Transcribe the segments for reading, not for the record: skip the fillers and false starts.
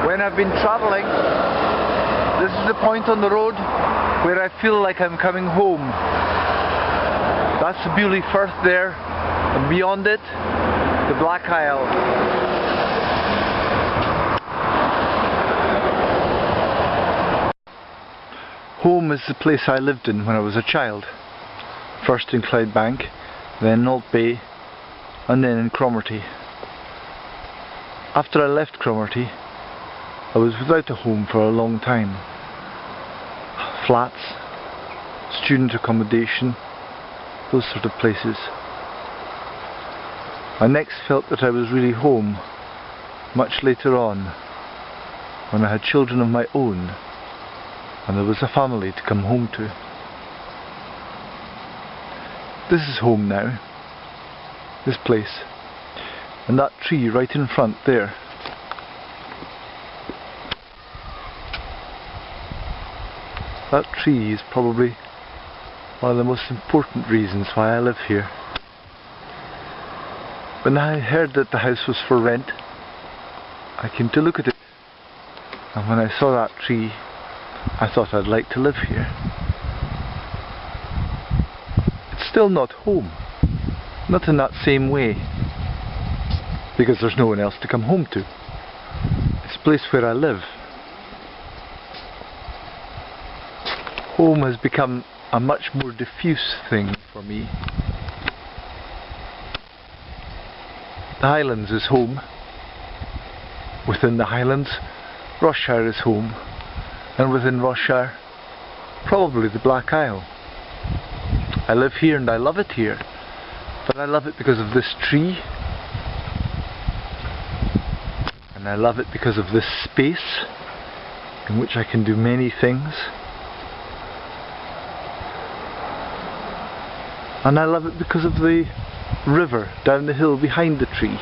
When I've been travelling, this is the point on the road where I feel like I'm coming home. That's the Bewley Firth there, and beyond it, the Black Isle. Home is the place I lived in when I was a child. First in Clydebank, then in Alt Bay, and then in Cromarty. After I left Cromarty, I was without a home for a long time. Flats, student accommodation, those sort of places. I next felt that I was really home much later on, when I had children of my own and there was a family to come home to. This is home now, this place, and that tree right in front there. That tree is probably one of the most important reasons why I live here. When I heard that the house was for rent, I came to look at it, and when I saw that tree, I thought I'd like to live here. It's still not home, not in that same way, because there's no one else to come home to. It's a place where I live. Home has become a much more diffuse thing for me. The Highlands is home. Within the Highlands, Rossshire is home. And within Rossshire, probably the Black Isle. I live here and I love it here. But I love it because of this tree. And I love it because of this space in which I can do many things. And I love it because of the river down the hill behind the tree.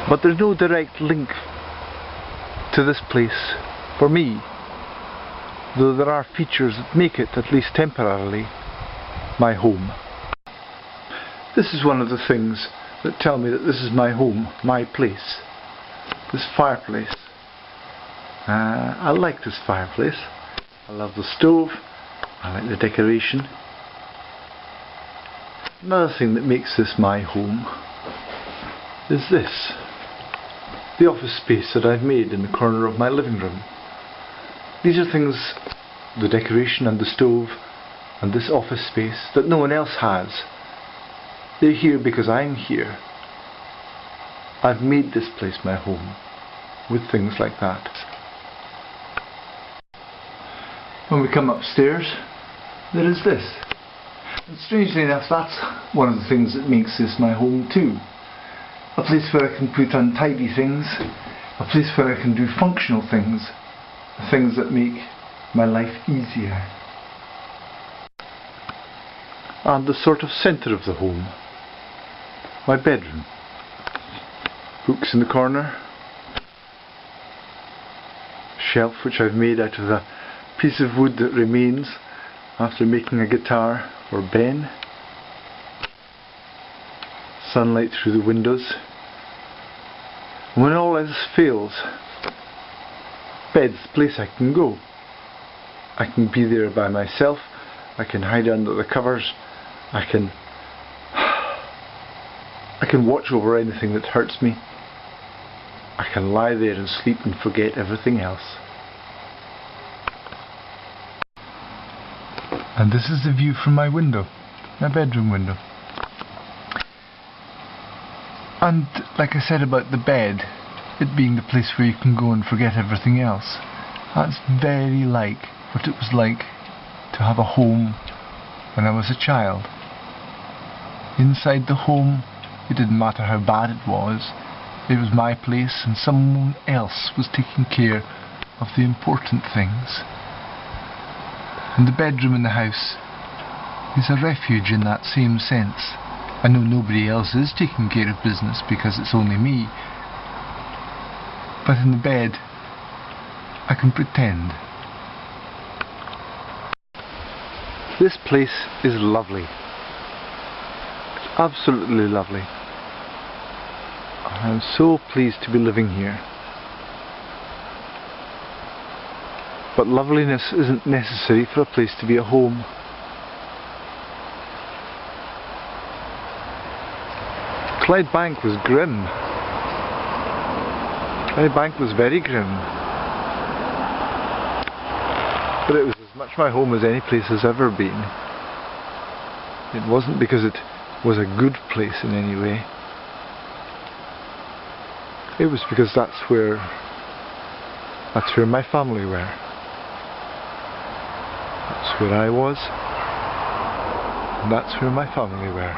But there's no direct link to this place for me, though there are features that make it, at least temporarily, my home. This is one of the things that tell me that this is my home, my place. This fireplace. I like this fireplace. I love the stove. I like the decoration. Another thing that makes this my home is this. The office space that I've made in the corner of my living room. These are things, the decoration and the stove and this office space, that no one else has. They're here because I'm here. I've made this place my home with things like that. When we come upstairs, there is this. And strangely enough, that's one of the things that makes this my home too. A place where I can put untidy things, a place where I can do functional things, things that make my life easier. And the sort of centre of the home, my bedroom. Books in the corner, shelf which I've made out of a piece of wood that remains after making a guitar for Ben. Sunlight through the windows. And when all else fails, bed's the place I can go. I can be there by myself. I can hide under the covers. I can watch over anything that hurts me. I can lie there and sleep and forget everything else. And this is the view from my window, my bedroom window. And like I said about the bed, it being the place where you can go and forget everything else, that's very like what it was like to have a home when I was a child. Inside the home, it didn't matter how bad it was my place, and someone else was taking care of the important things. And the bedroom in the house is a refuge in that same sense. I know nobody else is taking care of business because it's only me, but in the bed I can pretend. This place is lovely. It's absolutely lovely. I'm so pleased to be living here. But loveliness isn't necessary for a place to be a home. Clydebank was grim. Clydebank was very grim. But it was as much my home as any place has ever been. It wasn't because it was a good place in any way. It was because that's where my family were. That's where I was, and that's where my family were.